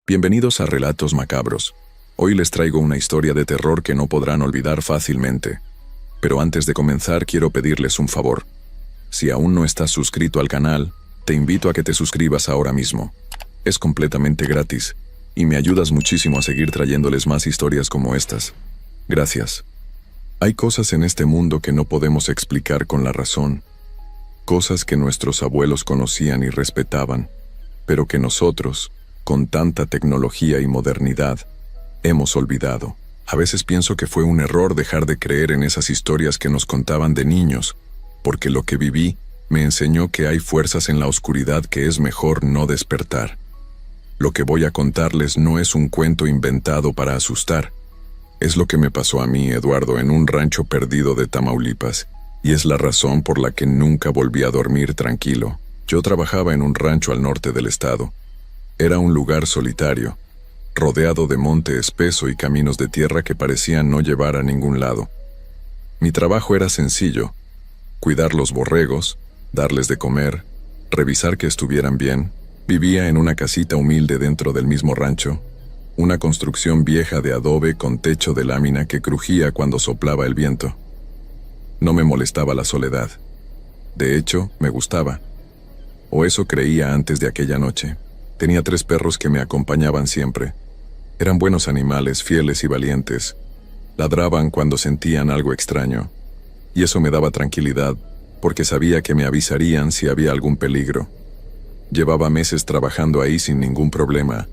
Bienvenidos a Relatos Macabros. Hoy les traigo una historia de terror que no podrán olvidar fácilmente. Pero antes de comenzar quiero pedirles un favor. Si aún no estás suscrito al canal, te invito a que te suscribas ahora mismo. Es completamente gratis, y me ayudas muchísimo a seguir trayéndoles más historias como estas. Gracias. Hay cosas en este mundo que no podemos explicar con la razón. Cosas que nuestros abuelos conocían y respetaban, pero que nosotros, con tanta tecnología y modernidad, hemos olvidado. A veces pienso que fue un error dejar de creer en esas historias que nos contaban de niños, porque lo que viví me enseñó que hay fuerzas en la oscuridad que es mejor no despertar. Lo que voy a contarles no es un cuento inventado para asustar. Es lo que me pasó a mí, Eduardo, en un rancho perdido de Tamaulipas, y es la razón por la que nunca volví a dormir tranquilo. Yo trabajaba en un rancho al norte del estado. Era un lugar solitario, rodeado de monte espeso y caminos de tierra que parecían no llevar a ningún lado. Mi trabajo era sencillo: cuidar los borregos, darles de comer, revisar que estuvieran bien. Vivía en una casita humilde dentro del mismo rancho, una construcción vieja de adobe con techo de lámina que crujía cuando soplaba el viento. No me molestaba la soledad. De hecho, me gustaba. O eso creía antes de aquella noche. Tenía 3 perros que me acompañaban siempre. Eran buenos animales, fieles y valientes. Ladraban cuando sentían algo extraño. Y eso me daba tranquilidad, porque sabía que me avisarían si había algún peligro. Llevaba meses trabajando ahí sin ningún problema,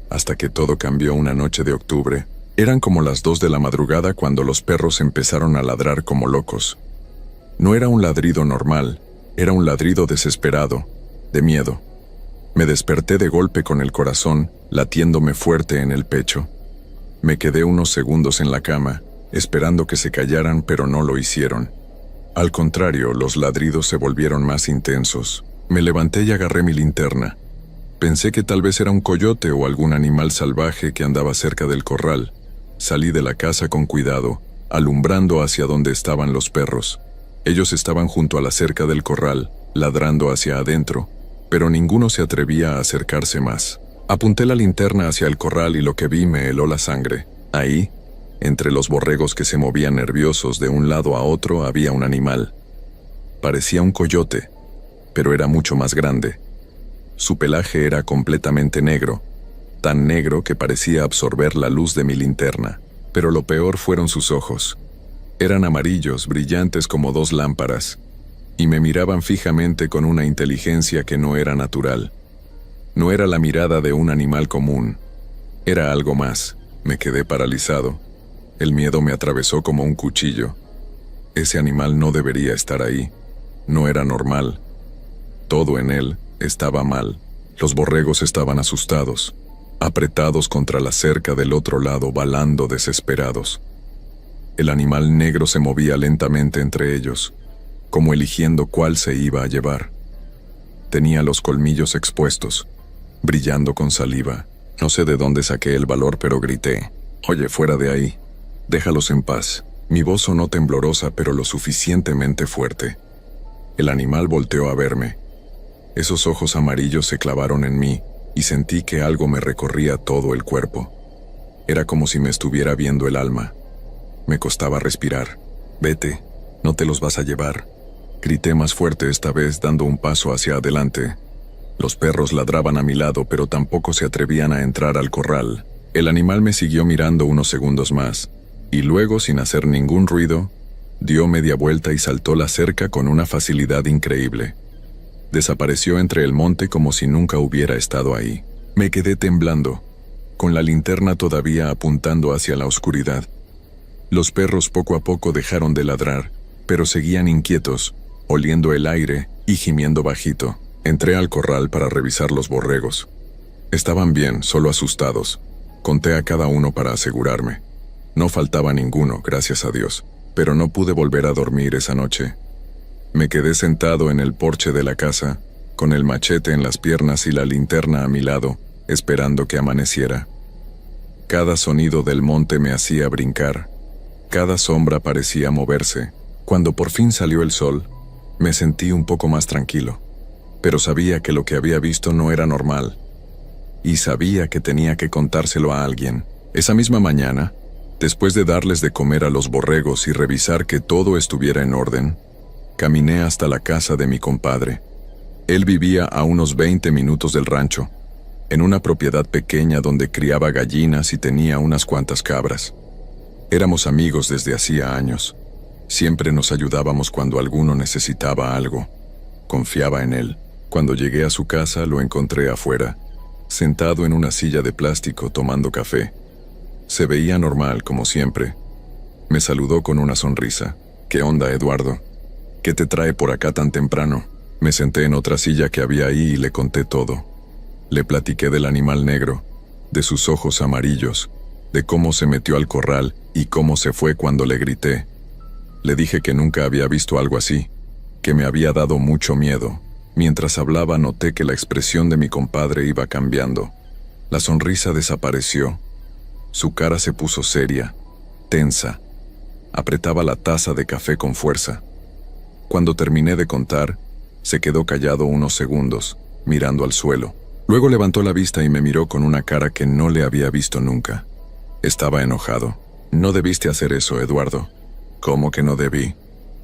hasta que todo cambió una noche de octubre. Eran como las 2 de la madrugada cuando los perros empezaron a ladrar como locos. No era un ladrido normal, era un ladrido desesperado, de miedo. Me desperté de golpe con el corazón latiéndome fuerte en el pecho. Me quedé unos segundos en la cama, esperando que se callaran, pero no lo hicieron. Al contrario, los ladridos se volvieron más intensos. Me levanté y agarré mi linterna. Pensé que tal vez era un coyote o algún animal salvaje que andaba cerca del corral. Salí de la casa con cuidado, alumbrando hacia donde estaban los perros. Ellos estaban junto a la cerca del corral, ladrando hacia adentro, pero ninguno se atrevía a acercarse más. Apunté la linterna hacia el corral y lo que vi me heló la sangre. Ahí, entre los borregos que se movían nerviosos de un lado a otro, había un animal. Parecía un coyote, pero era mucho más grande. Su pelaje era completamente negro, tan negro que parecía absorber la luz de mi linterna. Pero lo peor fueron sus ojos. Eran amarillos, brillantes como 2 lámparas, y me miraban fijamente con una inteligencia que no era natural. No era la mirada de un animal común, era algo más. Me quedé paralizado. El miedo me atravesó como un cuchillo. Ese animal no debería estar ahí. No era normal. Todo en él estaba mal. Los borregos estaban asustados, apretados contra la cerca del otro lado, balando desesperados. El animal negro se movía lentamente entre ellos, como eligiendo cuál se iba a llevar. Tenía los colmillos expuestos, brillando con saliva. No sé de dónde saqué el valor, pero grité: «Oye, fuera de ahí. Déjalos en paz». Mi voz sonó temblorosa, pero lo suficientemente fuerte. El animal volteó a verme. Esos ojos amarillos se clavaron en mí, y sentí que algo me recorría todo el cuerpo. Era como si me estuviera viendo el alma. Me costaba respirar. «Vete, no te los vas a llevar», grité más fuerte esta vez, dando un paso hacia adelante. Los perros ladraban a mi lado, pero tampoco se atrevían a entrar al corral. El animal me siguió mirando unos segundos más, y luego, sin hacer ningún ruido, dio media vuelta y saltó la cerca con una facilidad increíble. Desapareció entre el monte como si nunca hubiera estado ahí. Me quedé temblando, con la linterna todavía apuntando hacia la oscuridad. Los perros poco a poco dejaron de ladrar, pero seguían inquietos, oliendo el aire y gimiendo bajito. Entré al corral para revisar los borregos. Estaban bien, solo asustados. Conté a cada uno para asegurarme. No faltaba ninguno, gracias a Dios, pero no pude volver a dormir esa noche. Me quedé sentado en el porche de la casa, con el machete en las piernas y la linterna a mi lado, esperando que amaneciera. Cada sonido del monte me hacía brincar. Cada sombra parecía moverse. Cuando por fin salió el sol, me sentí un poco más tranquilo, pero sabía que lo que había visto no era normal. y sabía que tenía que contárselo a alguien. Esa misma mañana, después de darles de comer a los borregos y revisar que todo estuviera en orden, caminé hasta la casa de mi compadre. Él vivía a unos 20 minutos del rancho, en una propiedad pequeña donde criaba gallinas y tenía unas cuantas cabras. Éramos amigos desde hacía años. Siempre nos ayudábamos cuando alguno necesitaba algo. Confiaba en él. Cuando llegué a su casa, lo encontré afuera, sentado en una silla de plástico tomando café. Se veía normal, como siempre. Me saludó con una sonrisa. «¿Qué onda, Eduardo? ¿Qué te trae por acá tan temprano?» Me senté en otra silla que había ahí y le conté todo. Le platiqué del animal negro, de sus ojos amarillos, de cómo se metió al corral y cómo se fue cuando le grité. Le dije que nunca había visto algo así, que me había dado mucho miedo. Mientras hablaba noté que la expresión de mi compadre iba cambiando. La sonrisa desapareció. Su cara se puso seria, tensa. Apretaba la taza de café con fuerza. Cuando terminé de contar, se quedó callado unos segundos, mirando al suelo. Luego levantó la vista y me miró con una cara que no le había visto nunca. Estaba enojado. «No debiste hacer eso, Eduardo». «¿Cómo que no debí?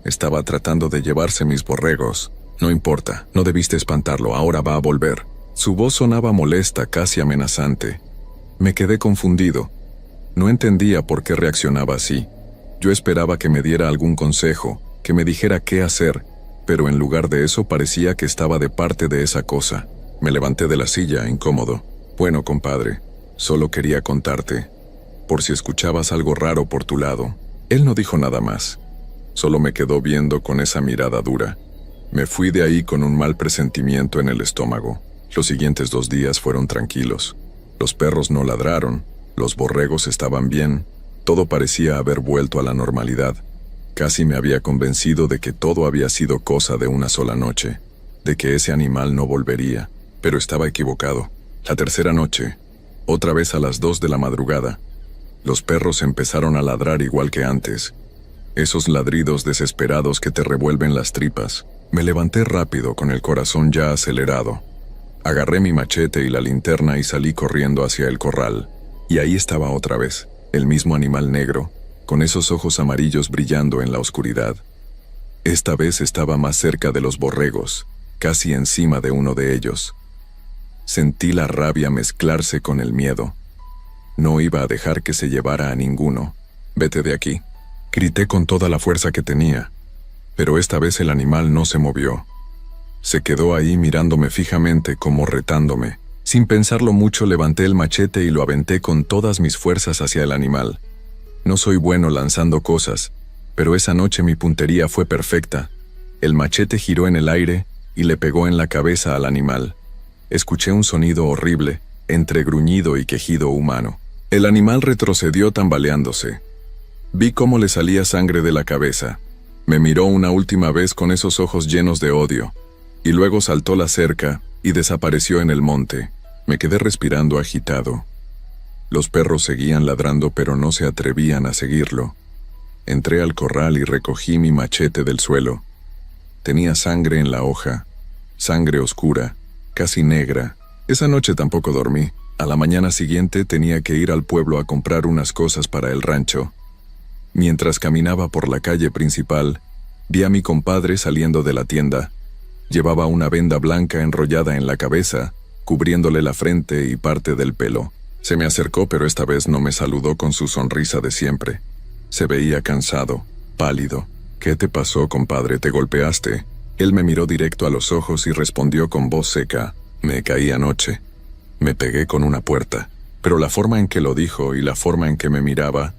Estaba tratando de llevarse mis borregos». «No importa, no debiste espantarlo, ahora va a volver». Su voz sonaba molesta, casi amenazante. Me quedé confundido. No entendía por qué reaccionaba así. Yo esperaba que me diera algún consejo, que me dijera qué hacer, pero en lugar de eso parecía que estaba de parte de esa cosa. Me levanté de la silla, incómodo. «Bueno, compadre, solo quería contarte, por si escuchabas algo raro por tu lado». Él no dijo nada más. Solo me quedó viendo con esa mirada dura. Me fui de ahí con un mal presentimiento en el estómago. Los siguientes 2 días fueron tranquilos. Los perros no ladraron, los borregos estaban bien, todo parecía haber vuelto a la normalidad. Casi me había convencido de que todo había sido cosa de una sola noche, de que ese animal no volvería, pero estaba equivocado. La tercera noche, otra vez a las 2 de la madrugada, los perros empezaron a ladrar igual que antes. Esos ladridos desesperados que te revuelven las tripas. Me levanté rápido con el corazón ya acelerado. Agarré mi machete y la linterna y salí corriendo hacia el corral. Y ahí estaba otra vez, el mismo animal negro, con esos ojos amarillos brillando en la oscuridad. Esta vez estaba más cerca de los borregos, casi encima de uno de ellos. Sentí la rabia mezclarse con el miedo. No iba a dejar que se llevara a ninguno. «Vete de aquí», grité con toda la fuerza que tenía. Pero esta vez el animal no se movió. Se quedó ahí mirándome fijamente como retándome. Sin pensarlo mucho levanté el machete y lo aventé con todas mis fuerzas hacia el animal. No soy bueno lanzando cosas, pero esa noche mi puntería fue perfecta. El machete giró en el aire y le pegó en la cabeza al animal. Escuché un sonido horrible, entre gruñido y quejido humano. El animal retrocedió tambaleándose. Vi cómo le salía sangre de la cabeza. Me miró una última vez con esos ojos llenos de odio, y luego saltó la cerca y desapareció en el monte. Me quedé respirando agitado. Los perros seguían ladrando pero no se atrevían a seguirlo. Entré al corral y recogí mi machete del suelo. Tenía sangre en la hoja, sangre oscura, casi negra. Esa noche tampoco dormí. A la mañana siguiente tenía que ir al pueblo a comprar unas cosas para el rancho. Mientras caminaba por la calle principal, vi a mi compadre saliendo de la tienda. Llevaba una venda blanca enrollada en la cabeza, cubriéndole la frente y parte del pelo. Se me acercó, pero esta vez no me saludó con su sonrisa de siempre. Se veía cansado, pálido. «¿Qué te pasó, compadre? ¿Te golpeaste?» Él me miró directo a los ojos y respondió con voz seca: «Me caí anoche. Me pegué con una puerta». Pero la forma en que lo dijo y la forma en que me miraba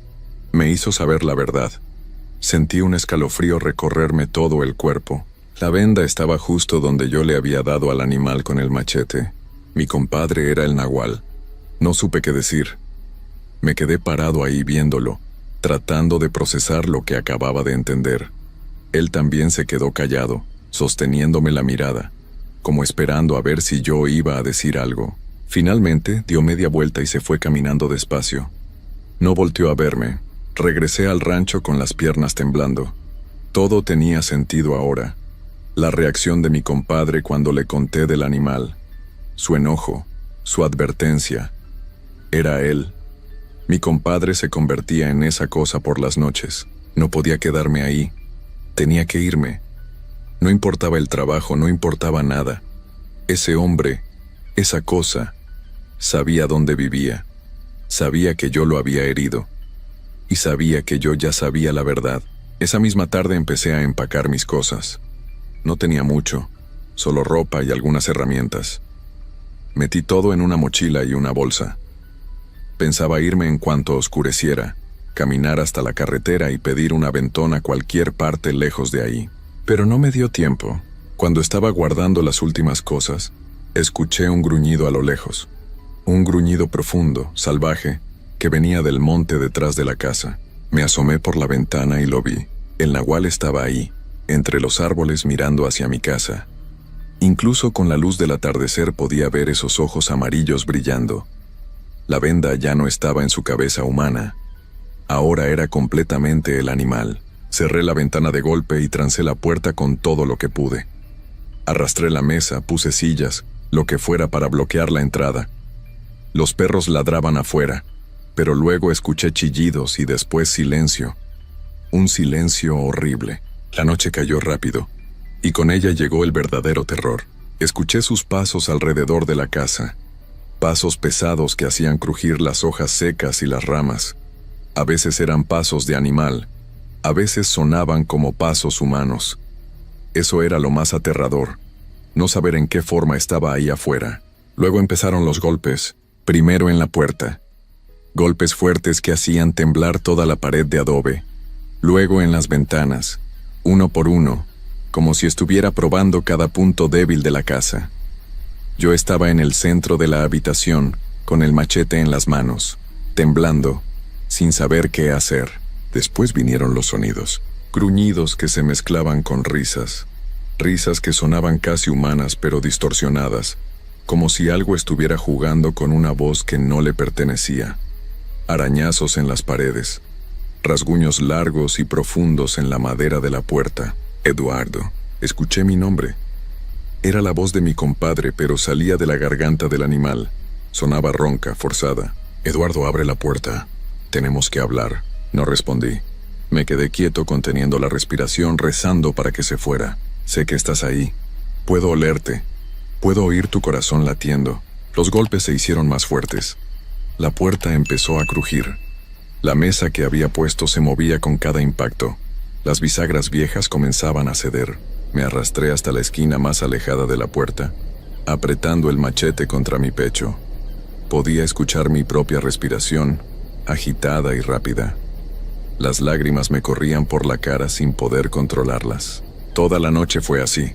me hizo saber la verdad. Sentí un escalofrío recorrerme todo el cuerpo. La venda estaba justo donde yo le había dado al animal con el machete. Mi compadre era el nahual. No supe qué decir. Me quedé parado ahí viéndolo, tratando de procesar lo que acababa de entender. Él también se quedó callado, sosteniéndome la mirada, como esperando a ver si yo iba a decir algo. Finalmente dio media vuelta y se fue caminando despacio. No volteó a verme. Regresé al rancho con las piernas temblando. Todo tenía sentido ahora. La reacción de mi compadre cuando le conté del animal, su enojo, su advertencia. Era él. Mi compadre se convertía en esa cosa por las noches. No podía quedarme ahí. Tenía que irme. No importaba el trabajo, no importaba nada. Ese hombre, esa cosa, sabía dónde vivía. Sabía que yo lo había herido. Y sabía que yo ya sabía la verdad. Esa misma tarde empecé a empacar mis cosas. No tenía mucho, solo ropa y algunas herramientas. Metí todo en una mochila y una bolsa. Pensaba irme en cuanto oscureciera, caminar hasta la carretera y pedir un aventón a cualquier parte lejos de ahí. Pero no me dio tiempo. Cuando estaba guardando las últimas cosas, escuché un gruñido a lo lejos. Un gruñido profundo, salvaje, que venía del monte detrás de la casa. Me asomé por la ventana y lo vi. El nahual estaba ahí, entre los árboles mirando hacia mi casa. Incluso con la luz del atardecer podía ver esos ojos amarillos brillando. La venda ya no estaba en su cabeza humana. Ahora era completamente el animal. Cerré la ventana de golpe y trancé la puerta con todo lo que pude. Arrastré la mesa, puse sillas, lo que fuera para bloquear la entrada. Los perros ladraban afuera, pero luego escuché chillidos y después silencio. Un silencio horrible. La noche cayó rápido, y con ella llegó el verdadero terror. Escuché sus pasos alrededor de la casa. Pasos pesados que hacían crujir las hojas secas y las ramas. A veces eran pasos de animal, a veces sonaban como pasos humanos. Eso era lo más aterrador, no saber en qué forma estaba ahí afuera. Luego empezaron los golpes, primero en la puerta. Golpes fuertes que hacían temblar toda la pared de adobe. Luego en las ventanas, uno por uno, como si estuviera probando cada punto débil de la casa. Yo estaba en el centro de la habitación, con el machete en las manos, temblando, sin saber qué hacer. Después vinieron los sonidos, gruñidos que se mezclaban con risas. Risas que sonaban casi humanas pero distorsionadas, como si algo estuviera jugando con una voz que no le pertenecía. Arañazos en las paredes, rasguños largos y profundos en la madera de la puerta. Eduardo. Escuché mi nombre. Era la voz de mi compadre, pero salía de la garganta del animal. Sonaba ronca, forzada. Eduardo, abre la puerta. Tenemos que hablar. No respondí. Me quedé quieto conteniendo la respiración, rezando para que se fuera. Sé que estás ahí. Puedo olerte. Puedo oír tu corazón latiendo. Los golpes se hicieron más fuertes. La puerta empezó a crujir. La mesa que había puesto se movía con cada impacto. Las bisagras viejas comenzaban a ceder. Me arrastré hasta la esquina más alejada de la puerta, apretando el machete contra mi pecho. Podía escuchar mi propia respiración, agitada y rápida. Las lágrimas me corrían por la cara sin poder controlarlas. Toda la noche fue así.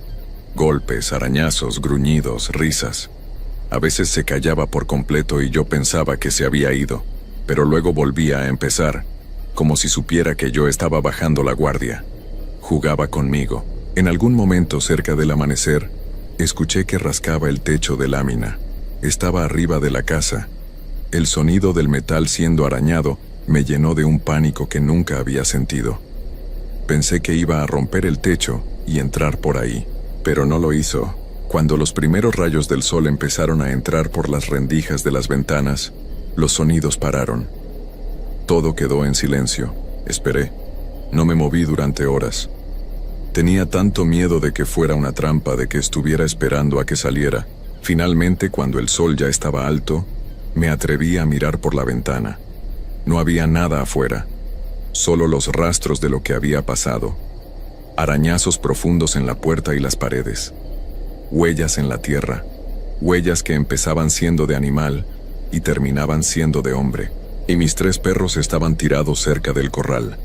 Golpes, arañazos, gruñidos, risas. A veces se callaba por completo y yo pensaba que se había ido, pero luego volvía a empezar, como si supiera que yo estaba bajando la guardia. Jugaba conmigo. En algún momento cerca del amanecer, escuché que rascaba el techo de lámina. Estaba arriba de la casa. El sonido del metal siendo arañado me llenó de un pánico que nunca había sentido. Pensé que iba a romper el techo y entrar por ahí, pero no lo hizo. Cuando los primeros rayos del sol empezaron a entrar por las rendijas de las ventanas, los sonidos pararon. Todo quedó en silencio. Esperé. No me moví durante horas. Tenía tanto miedo de que fuera una trampa, de que estuviera esperando a que saliera. Finalmente, cuando el sol ya estaba alto, me atreví a mirar por la ventana. No había nada afuera, solo los rastros de lo que había pasado. Arañazos profundos en la puerta y las paredes. Huellas en la tierra, huellas que empezaban siendo de animal y terminaban siendo de hombre. Y mis 3 perros estaban tirados cerca del corral.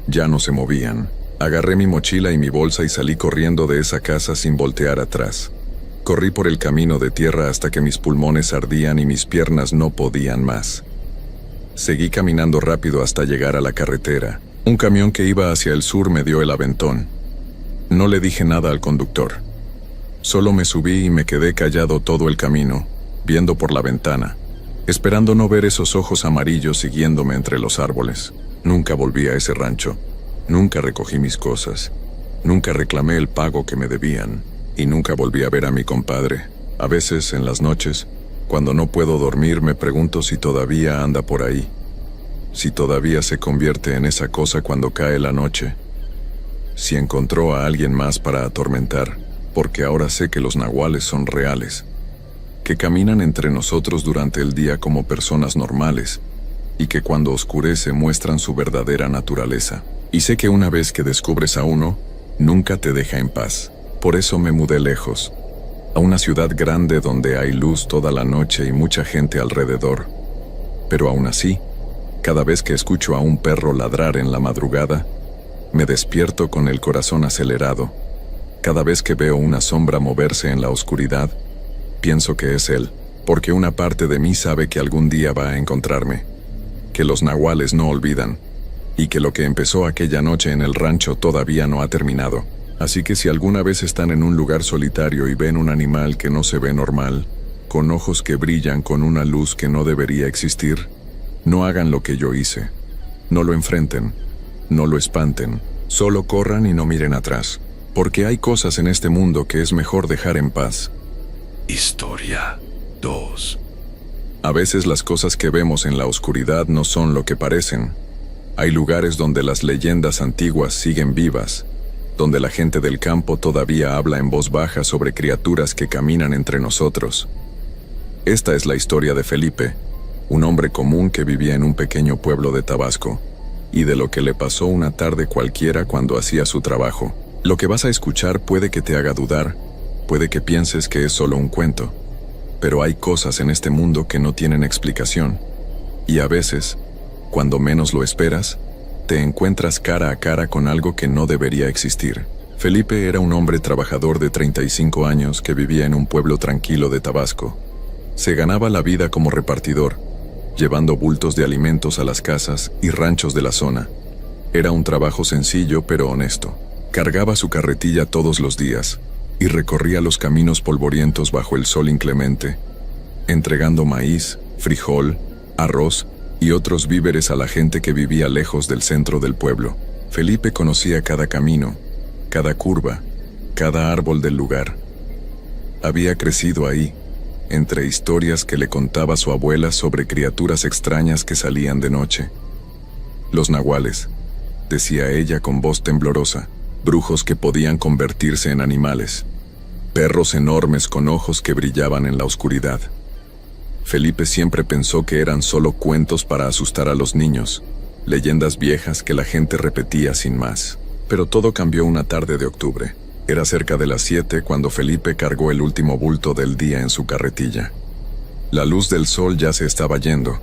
Ya no se movían. Agarré mi mochila y mi bolsa y salí corriendo de esa casa sin voltear atrás. Corrí por el camino de tierra hasta que mis pulmones ardían y mis piernas no podían más. Seguí caminando rápido hasta llegar a la carretera. Un camión que iba hacia el sur me dio el aventón. No le dije nada al conductor. Solo me subí y me quedé callado todo el camino, viendo por la ventana, esperando no ver esos ojos amarillos siguiéndome entre los árboles. Nunca volví a ese rancho. Nunca recogí mis cosas. Nunca reclamé el pago que me debían. Y nunca volví a ver a mi compadre. A veces, en las noches, Cuando no puedo dormir me pregunto si todavía anda por ahí, si todavía se convierte en esa cosa cuando cae la noche, si encontró a alguien más para atormentar, porque ahora sé que los nahuales son reales, que caminan entre nosotros durante el día como personas normales, y que cuando oscurece muestran su verdadera naturaleza. Y sé que una vez que descubres a uno, nunca te deja en paz. Por eso me mudé lejos, a una ciudad grande donde hay luz toda la noche y mucha gente alrededor. Pero aún así, cada vez que escucho a un perro ladrar en la madrugada, me despierto con el corazón acelerado. Cada vez que veo una sombra moverse en la oscuridad, pienso que es él, porque una parte de mí sabe que algún día va a encontrarme, que los nahuales no olvidan, y que lo que empezó aquella noche en el rancho todavía no ha terminado. Así que si alguna vez están en un lugar solitario y ven un animal que no se ve normal, con ojos que brillan con una luz que no debería existir, no hagan lo que yo hice. No lo enfrenten, no lo espanten, solo corran y no miren atrás, porque hay cosas en este mundo que es mejor dejar en paz. Historia 2. A veces las cosas que vemos en la oscuridad no son lo que parecen. Hay lugares donde las leyendas antiguas siguen vivas, donde la gente del campo todavía habla en voz baja sobre criaturas que caminan entre nosotros. Esta es la historia de Felipe, un hombre común que vivía en un pequeño pueblo de Tabasco, y de lo que le pasó una tarde cualquiera cuando hacía su trabajo. Lo que vas a escuchar puede que te haga dudar, puede que pienses que es solo un cuento, pero hay cosas en este mundo que no tienen explicación, y a veces, cuando menos lo esperas, te encuentras cara a cara con algo que no debería existir. Felipe era un hombre trabajador de 35 años que vivía en un pueblo tranquilo de Tabasco. Se ganaba la vida como repartidor, llevando bultos de alimentos a las casas y ranchos de la zona. Era un trabajo sencillo pero honesto. Cargaba su carretilla todos los días y recorría los caminos polvorientos bajo el sol inclemente, entregando maíz, frijol, arroz y otros víveres a la gente que vivía lejos del centro del pueblo. Felipe conocía cada camino, cada curva, cada árbol del lugar. Había crecido ahí, entre historias que le contaba su abuela sobre criaturas extrañas que salían de noche. Los nahuales, decía ella con voz temblorosa, brujos que podían convertirse en animales, perros enormes con ojos que brillaban en la oscuridad. Felipe siempre pensó que eran solo cuentos para asustar a los niños, leyendas viejas que la gente repetía sin más. Pero todo cambió una tarde de octubre. Era cerca de las 7 cuando Felipe cargó el último bulto del día en su carretilla. La luz del sol ya se estaba yendo,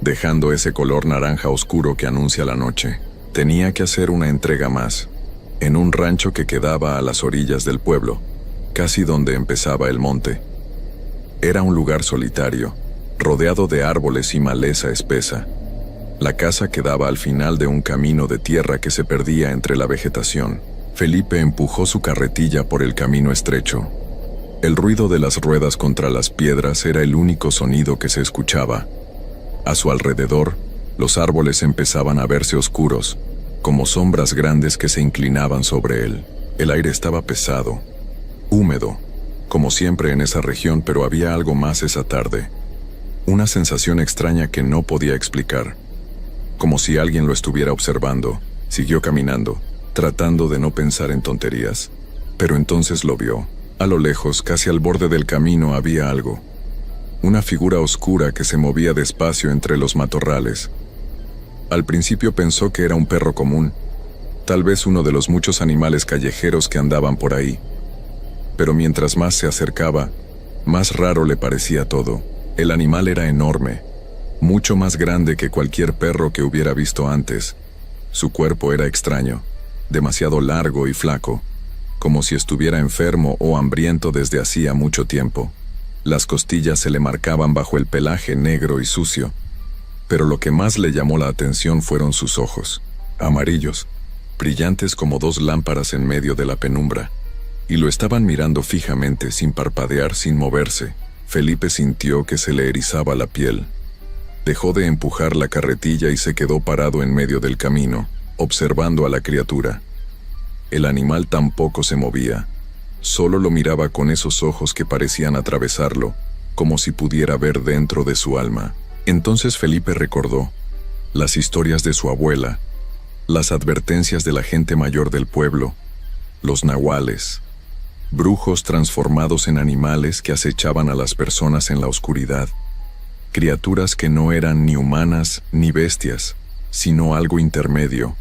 dejando ese color naranja oscuro que anuncia la noche. Tenía que hacer una entrega más, en un rancho que quedaba a las orillas del pueblo, casi donde empezaba el monte. Era un lugar solitario, rodeado de árboles y maleza espesa. La casa quedaba al final de un camino de tierra que se perdía entre la vegetación. Felipe empujó su carretilla por el camino estrecho. El ruido de las ruedas contra las piedras era el único sonido que se escuchaba. A su alrededor, los árboles empezaban a verse oscuros, como sombras grandes que se inclinaban sobre él. El aire estaba pesado, húmedo, como siempre en esa región, pero había algo más esa tarde. Una sensación extraña que no podía explicar. Como si alguien lo estuviera observando. Siguió caminando, tratando de no pensar en tonterías. Pero entonces lo vio. A lo lejos, casi al borde del camino, había algo. Una figura oscura que se movía despacio entre los matorrales. Al principio pensó que era un perro común, tal vez uno de los muchos animales callejeros que andaban por ahí. Pero mientras más se acercaba, más raro le parecía todo. El animal era enorme, mucho más grande que cualquier perro que hubiera visto antes. Su cuerpo era extraño, demasiado largo y flaco, como si estuviera enfermo o hambriento desde hacía mucho tiempo. Las costillas se le marcaban bajo el pelaje negro y sucio, pero lo que más le llamó la atención fueron sus ojos, amarillos, brillantes como dos lámparas en medio de la penumbra, y lo estaban mirando fijamente sin parpadear, sin moverse. Felipe sintió que se le erizaba la piel. Dejó de empujar la carretilla y se quedó parado en medio del camino, observando a la criatura. El animal tampoco se movía, solo lo miraba con esos ojos que parecían atravesarlo, como si pudiera ver dentro de su alma. Entonces Felipe recordó las historias de su abuela, las advertencias de la gente mayor del pueblo, los nahuales, brujos transformados en animales que acechaban a las personas en la oscuridad, criaturas que no eran ni humanas ni bestias, sino algo intermedio,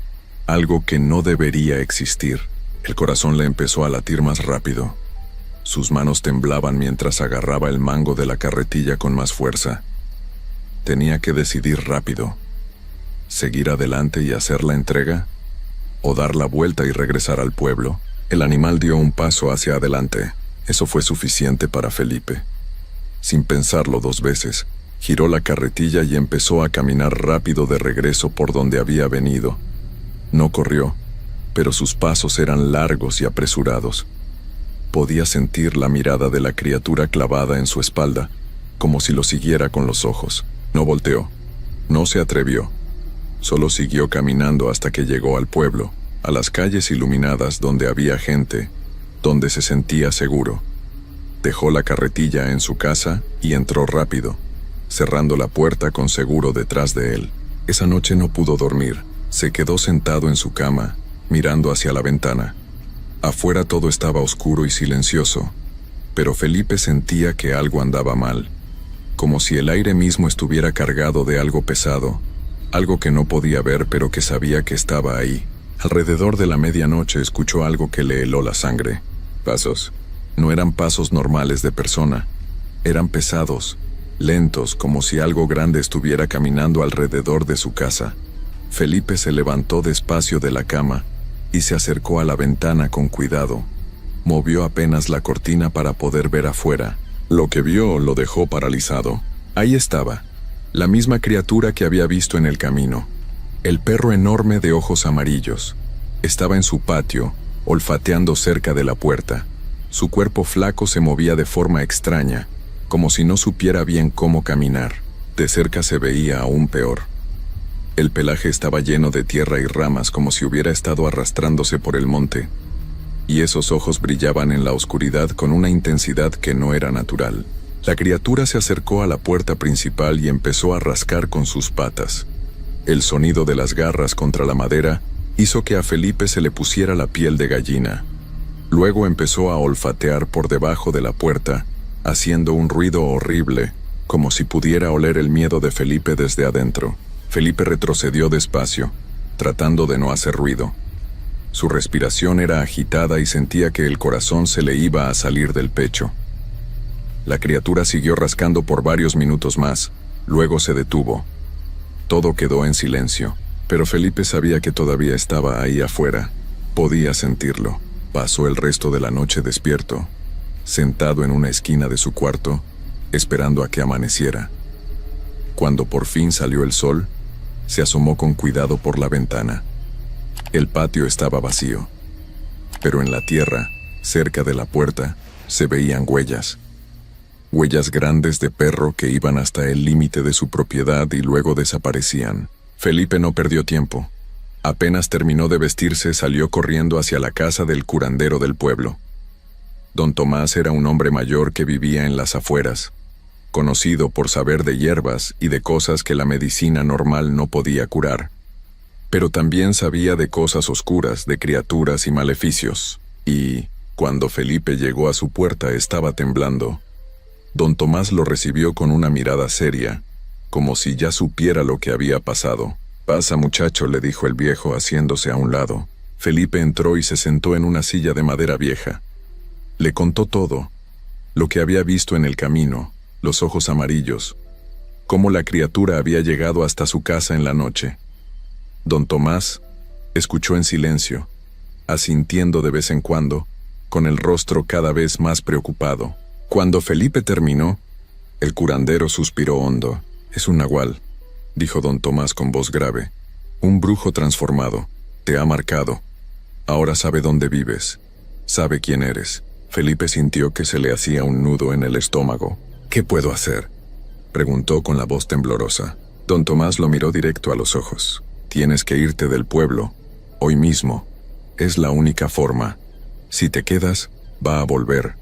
algo que no debería existir. El corazón le empezó a latir más rápido. Sus manos temblaban mientras agarraba el mango de la carretilla con más fuerza. Tenía que decidir rápido. ¿Seguir adelante y hacer la entrega? ¿O dar la vuelta y regresar al pueblo? El animal dio un paso hacia adelante. Eso fue suficiente para Felipe. Sin pensarlo 2 veces, giró la carretilla y empezó a caminar rápido de regreso por donde había venido. No corrió, pero sus pasos eran largos y apresurados. Podía sentir la mirada de la criatura clavada en su espalda, como si lo siguiera con los ojos. No volteó, no se atrevió. Solo siguió caminando hasta que llegó al pueblo, a las calles iluminadas donde había gente, donde se sentía seguro. Dejó la carretilla en su casa y entró rápido, cerrando la puerta con seguro detrás de él. Esa noche no pudo dormir. Se quedó sentado en su cama, mirando hacia la ventana. Afuera todo estaba oscuro y silencioso, pero Felipe sentía que algo andaba mal, como si el aire mismo estuviera cargado de algo pesado, algo que no podía ver pero que sabía que estaba ahí. Alrededor de la medianoche escuchó algo que le heló la sangre. Pasos. No eran pasos normales de persona. Eran pesados, lentos, como si algo grande estuviera caminando alrededor de su casa. Felipe se levantó despacio de la cama y se acercó a la ventana con cuidado. Movió apenas la cortina para poder ver afuera. Lo que vio lo dejó paralizado. Ahí estaba, la misma criatura que había visto en el camino. El perro enorme de ojos amarillos. Estaba en su patio, olfateando cerca de la puerta. Su cuerpo flaco se movía de forma extraña, como si no supiera bien cómo caminar. De cerca se veía aún peor. El pelaje estaba lleno de tierra y ramas como si hubiera estado arrastrándose por el monte, y esos ojos brillaban en la oscuridad con una intensidad que no era natural. La criatura se acercó a la puerta principal y empezó a rascar con sus patas. El sonido de las garras contra la madera hizo que a Felipe se le pusiera la piel de gallina. Luego empezó a olfatear por debajo de la puerta, haciendo un ruido horrible, como si pudiera oler el miedo de Felipe desde adentro. Felipe retrocedió despacio, tratando de no hacer ruido. Su respiración era agitada y sentía que el corazón se le iba a salir del pecho. La criatura siguió rascando por varios minutos más, luego se detuvo. Todo quedó en silencio, pero Felipe sabía que todavía estaba ahí afuera. Podía sentirlo. Pasó el resto de la noche despierto, sentado en una esquina de su cuarto, esperando a que amaneciera. Cuando por fin salió el sol, se asomó con cuidado por la ventana. El patio estaba vacío, pero en la tierra, cerca de la puerta, se veían huellas. Huellas grandes de perro que iban hasta el límite de su propiedad y luego desaparecían. Felipe no perdió tiempo. Apenas terminó de vestirse, salió corriendo hacia la casa del curandero del pueblo. Don Tomás era un hombre mayor que vivía en las afueras, conocido por saber de hierbas y de cosas que la medicina normal no podía curar. Pero también sabía de cosas oscuras, de criaturas y maleficios. Y, cuando Felipe llegó a su puerta, estaba temblando. Don Tomás lo recibió con una mirada seria, como si ya supiera lo que había pasado. «Pasa, muchacho», le dijo el viejo haciéndose a un lado. Felipe entró y se sentó en una silla de madera vieja. Le contó todo, lo que había visto en el camino, los ojos amarillos, cómo la criatura había llegado hasta su casa en la noche. Don Tomás escuchó en silencio, asintiendo de vez en cuando, con el rostro cada vez más preocupado. Cuando Felipe terminó, el curandero suspiró hondo. «Es un nahual», dijo don Tomás con voz grave. «Un brujo transformado. Te ha marcado. Ahora sabe dónde vives. Sabe quién eres». Felipe sintió que se le hacía un nudo en el estómago. «¿Qué puedo hacer?», preguntó con la voz temblorosa. Don Tomás lo miró directo a los ojos. «Tienes que irte del pueblo, hoy mismo. Es la única forma. Si te quedas, va a volver.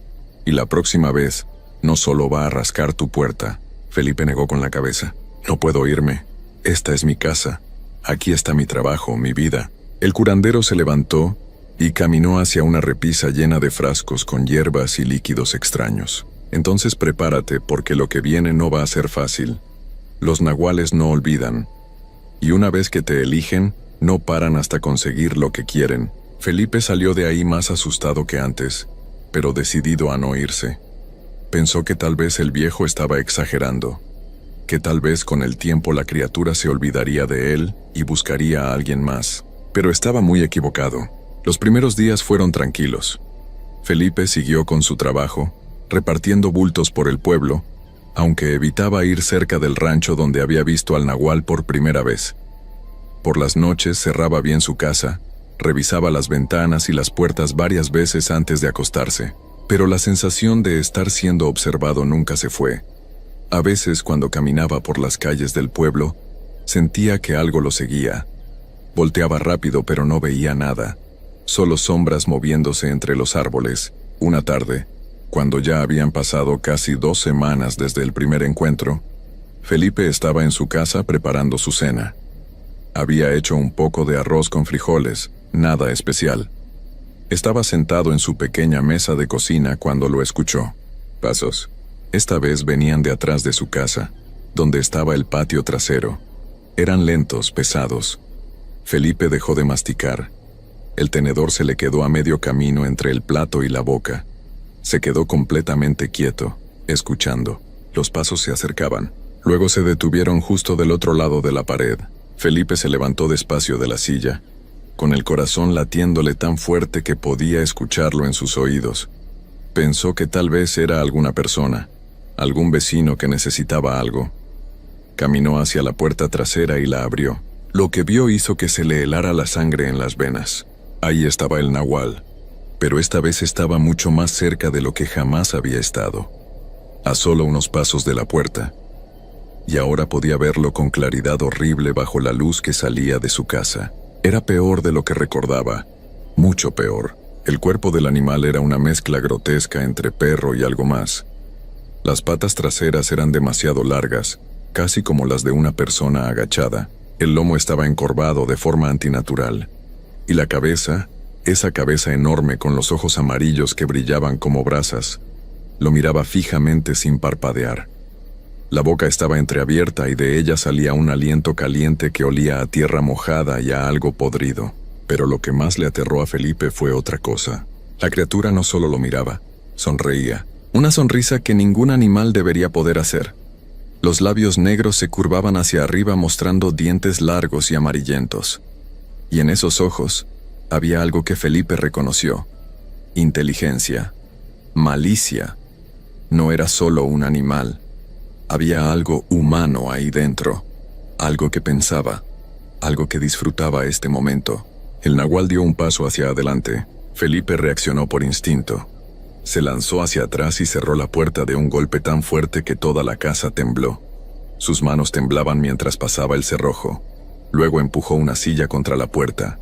Y la próxima vez, No solo va a rascar tu puerta. Felipe negó con la cabeza. No puedo irme. Esta es mi casa. Aquí está mi trabajo, mi vida. El curandero se levantó y caminó hacia una repisa llena de frascos con hierbas y líquidos extraños. Entonces prepárate, porque lo que viene no va a ser fácil. Los nahuales no olvidan. Y una vez que te eligen, no paran hasta conseguir lo que quieren. Felipe salió de ahí más asustado que antes, pero decidido a no irse. Pensó que tal vez el viejo estaba exagerando, que tal vez con el tiempo la criatura se olvidaría de él y buscaría a alguien más. Pero estaba muy equivocado. Los primeros días fueron tranquilos. Felipe siguió con su trabajo, repartiendo bultos por el pueblo, aunque evitaba ir cerca del rancho donde había visto al nahual por primera vez. Por las noches cerraba bien su casa, revisaba las ventanas y las puertas varias veces antes de acostarse, pero la sensación de estar siendo observado nunca se fue. A veces, cuando caminaba por las calles del pueblo, sentía que algo lo seguía. Volteaba rápido, pero no veía nada, solo sombras moviéndose entre los árboles. Una tarde, cuando ya habían pasado casi 2 semanas desde el primer encuentro, Felipe estaba en su casa preparando su cena. Había hecho un poco de arroz con frijoles, nada especial. Estaba sentado en su pequeña mesa de cocina cuando lo escuchó. Pasos. Esta vez venían de atrás de su casa, donde estaba el patio trasero. Eran lentos, pesados. Felipe dejó de masticar. El tenedor se le quedó a medio camino entre el plato y la boca. Se quedó completamente quieto, escuchando. Los pasos se acercaban. Luego se detuvieron justo del otro lado de la pared. Felipe se levantó despacio de la silla, con el corazón latiéndole tan fuerte que podía escucharlo en sus oídos. Pensó que tal vez era alguna persona, algún vecino que necesitaba algo. Caminó hacia la puerta trasera y la abrió. Lo que vio hizo que se le helara la sangre en las venas. Ahí estaba el nahual, pero esta vez estaba mucho más cerca de lo que jamás había estado. A solo unos pasos de la puerta. Y ahora podía verlo con claridad horrible bajo la luz que salía de su casa. Era peor de lo que recordaba, mucho peor. El cuerpo del animal era una mezcla grotesca entre perro y algo más. Las patas traseras eran demasiado largas, casi como las de una persona agachada. El lomo estaba encorvado de forma antinatural. Y la cabeza, esa cabeza enorme con los ojos amarillos que brillaban como brasas, lo miraba fijamente sin parpadear. La boca estaba entreabierta y de ella salía un aliento caliente que olía a tierra mojada y a algo podrido. Pero lo que más le aterró a Felipe fue otra cosa. La criatura no solo lo miraba, sonreía. Una sonrisa que ningún animal debería poder hacer. Los labios negros se curvaban hacia arriba mostrando dientes largos y amarillentos. Y en esos ojos había algo que Felipe reconoció. Inteligencia. Malicia. No era solo un animal. Había algo humano ahí dentro. Algo que pensaba. Algo que disfrutaba este momento. El nahual dio un paso hacia adelante. Felipe reaccionó por instinto. Se lanzó hacia atrás y cerró la puerta de un golpe tan fuerte que toda la casa tembló. Sus manos temblaban mientras pasaba el cerrojo. Luego empujó una silla contra la puerta.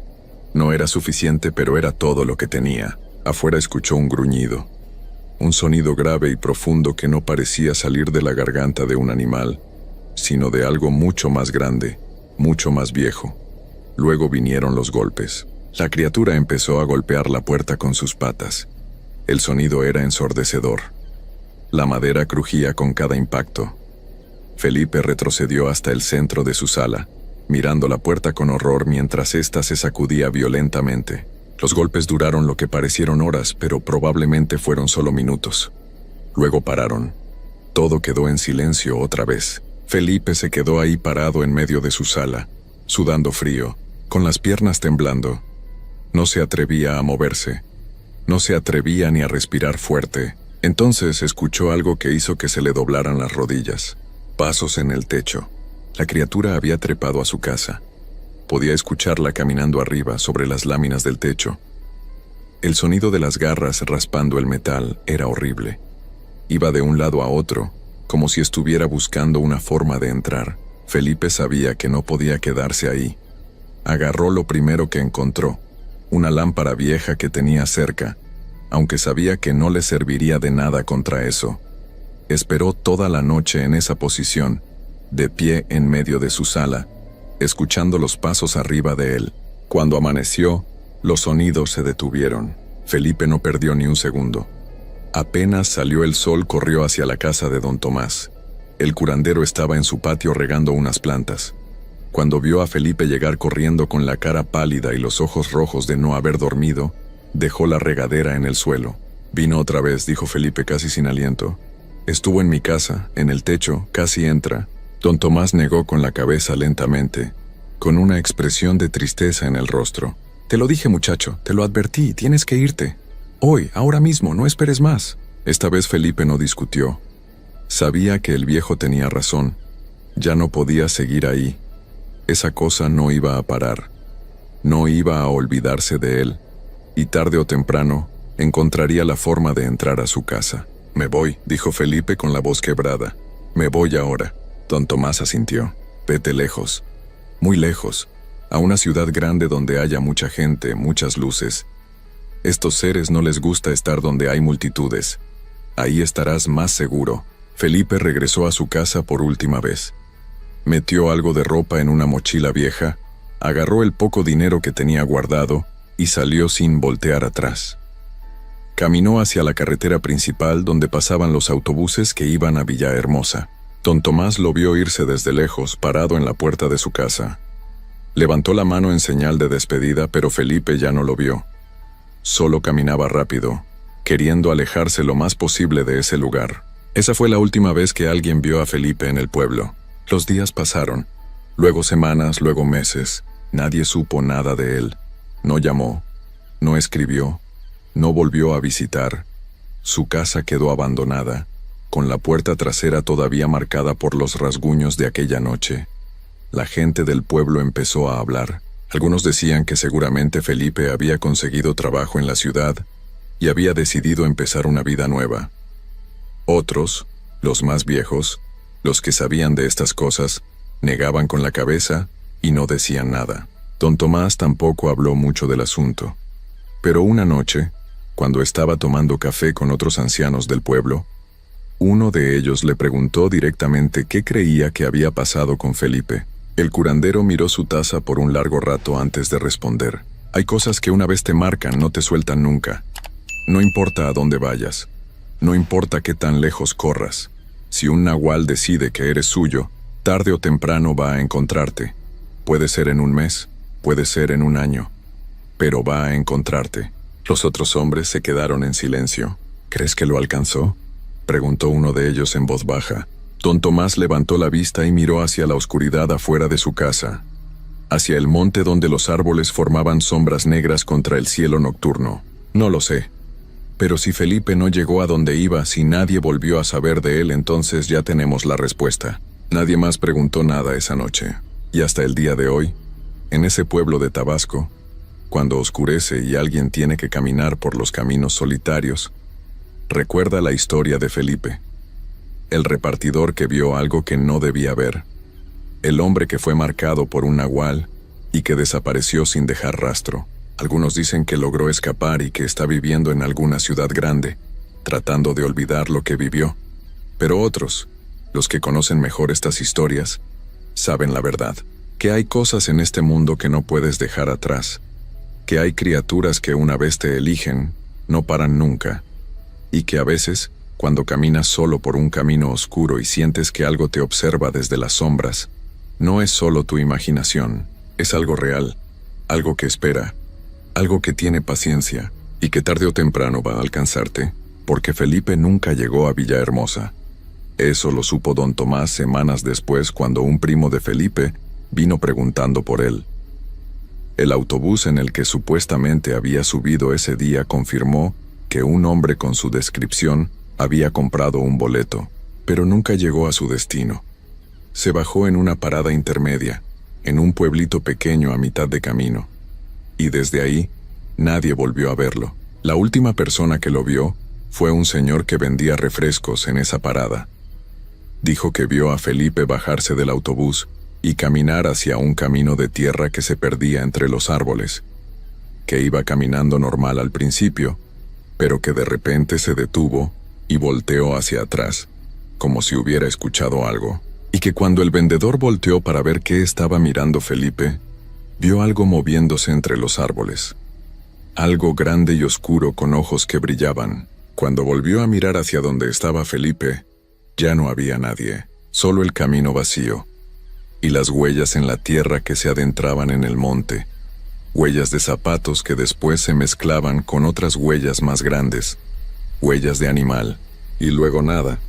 No era suficiente, pero era todo lo que tenía. Afuera escuchó un gruñido. Un sonido grave y profundo que no parecía salir de la garganta de un animal, sino de algo mucho más grande, mucho más viejo. Luego vinieron los golpes. La criatura empezó a golpear la puerta con sus patas. El sonido era ensordecedor. La madera crujía con cada impacto. Felipe retrocedió hasta el centro de su sala, mirando la puerta con horror mientras ésta se sacudía violentamente. Los golpes duraron lo que parecieron horas, pero probablemente fueron solo minutos. Luego pararon. Todo quedó en silencio otra vez. Felipe se quedó ahí parado en medio de su sala, sudando frío, con las piernas temblando. No se atrevía a moverse. No se atrevía ni a respirar fuerte. Entonces escuchó algo que hizo que se le doblaran las rodillas. Pasos en el techo. La criatura había trepado a su casa. Podía escucharla caminando arriba sobre las láminas del techo. El sonido de las garras raspando el metal era horrible. Iba de un lado a otro, como si estuviera buscando una forma de entrar. Felipe sabía que no podía quedarse ahí. Agarró lo primero que encontró, una lámpara vieja que tenía cerca, aunque sabía que no le serviría de nada contra eso. Esperó toda la noche en esa posición, de pie en medio de su sala, escuchando los pasos arriba de él. Cuando amaneció, los sonidos se detuvieron. Felipe no perdió ni un segundo. Apenas salió el sol, corrió hacia la casa de don Tomás. El curandero estaba en su patio regando unas plantas. Cuando vio a Felipe llegar corriendo con la cara pálida y los ojos rojos de no haber dormido, dejó la regadera en el suelo. «Vino otra vez», dijo Felipe casi sin aliento. «Estuvo en mi casa, en el techo, casi entra». Don Tomás negó con la cabeza lentamente, con una expresión de tristeza en el rostro. «Te lo dije, muchacho, te lo advertí, tienes que irte. Hoy, ahora mismo, no esperes más». Esta vez Felipe no discutió. Sabía que el viejo tenía razón. Ya no podía seguir ahí. Esa cosa no iba a parar. No iba a olvidarse de él. Y tarde o temprano, encontraría la forma de entrar a su casa. «Me voy», dijo Felipe con la voz quebrada. «Me voy ahora». Don Tomás asintió. «Vete lejos, muy lejos, a una ciudad grande donde haya mucha gente, muchas luces. Estos seres no les gusta estar donde hay multitudes. Ahí estarás más seguro». Felipe regresó a su casa por última vez. Metió algo de ropa en una mochila vieja, agarró el poco dinero que tenía guardado y salió sin voltear atrás. Caminó hacia la carretera principal donde pasaban los autobuses que iban a Villahermosa. Don Tomás lo vio irse desde lejos, parado en la puerta de su casa. Levantó la mano en señal de despedida, pero Felipe ya no lo vio. Solo caminaba rápido, queriendo alejarse lo más posible de ese lugar. Esa fue la última vez que alguien vio a Felipe en el pueblo. Los días pasaron, luego semanas, luego meses. Nadie supo nada de él. No llamó, no escribió, no volvió a visitar. Su casa quedó abandonada, con la puerta trasera todavía marcada por los rasguños de aquella noche. La gente del pueblo empezó a hablar. Algunos decían que seguramente Felipe había conseguido trabajo en la ciudad y había decidido empezar una vida nueva. Otros, los más viejos, los que sabían de estas cosas, negaban con la cabeza y no decían nada. Don Tomás tampoco habló mucho del asunto. Pero una noche, cuando estaba tomando café con otros ancianos del pueblo, uno de ellos le preguntó directamente qué creía que había pasado con Felipe. El curandero miró su taza por un largo rato antes de responder. «Hay cosas que una vez te marcan, no te sueltan nunca. No importa a dónde vayas. No importa qué tan lejos corras. Si un nahual decide que eres suyo, tarde o temprano va a encontrarte. Puede ser en un mes, puede ser en un año, pero va a encontrarte». Los otros hombres se quedaron en silencio. «¿Crees que lo alcanzó?», preguntó uno de ellos en voz baja. Don Tomás levantó la vista y miró hacia la oscuridad afuera de su casa, hacia el monte donde los árboles formaban sombras negras contra el cielo nocturno. «No lo sé. Pero si Felipe no llegó a donde iba, si nadie volvió a saber de él, entonces ya tenemos la respuesta». Nadie más preguntó nada esa noche. Y hasta el día de hoy, en ese pueblo de Tabasco, cuando oscurece y alguien tiene que caminar por los caminos solitarios, recuerda la historia de Felipe. El repartidor que vio algo que no debía ver. El hombre que fue marcado por un nahual y que desapareció sin dejar rastro. Algunos dicen que logró escapar y que está viviendo en alguna ciudad grande, tratando de olvidar lo que vivió. Pero otros, los que conocen mejor estas historias, saben la verdad. Que hay cosas en este mundo que no puedes dejar atrás. Que hay criaturas que una vez te eligen, no paran nunca. Y que a veces, cuando caminas solo por un camino oscuro y sientes que algo te observa desde las sombras, no es solo tu imaginación, es algo real, algo que espera, algo que tiene paciencia y que tarde o temprano va a alcanzarte, porque Felipe nunca llegó a Villahermosa. Eso lo supo don Tomás semanas después cuando un primo de Felipe vino preguntando por él. El autobús en el que supuestamente había subido ese día confirmó que un hombre con su descripción había comprado un boleto, pero nunca llegó a su destino. Se bajó en una parada intermedia, en un pueblito pequeño a mitad de camino, y desde ahí nadie volvió a verlo. La última persona que lo vio fue un señor que vendía refrescos en esa parada. Dijo que vio a Felipe bajarse del autobús y caminar hacia un camino de tierra que se perdía entre los árboles, que iba caminando normal al principio, pero que de repente se detuvo y volteó hacia atrás. como si hubiera escuchado algo, y que cuando el vendedor volteó para ver qué estaba mirando Felipe, vio algo moviéndose entre los árboles. Algo grande y oscuro con ojos que brillaban. Cuando volvió a mirar hacia donde estaba Felipe, ya no había nadie, solo el camino vacío, y las huellas en la tierra que se adentraban en el monte, huellas de zapatos que después se mezclaban con otras huellas más grandes, huellas de animal, y luego nada.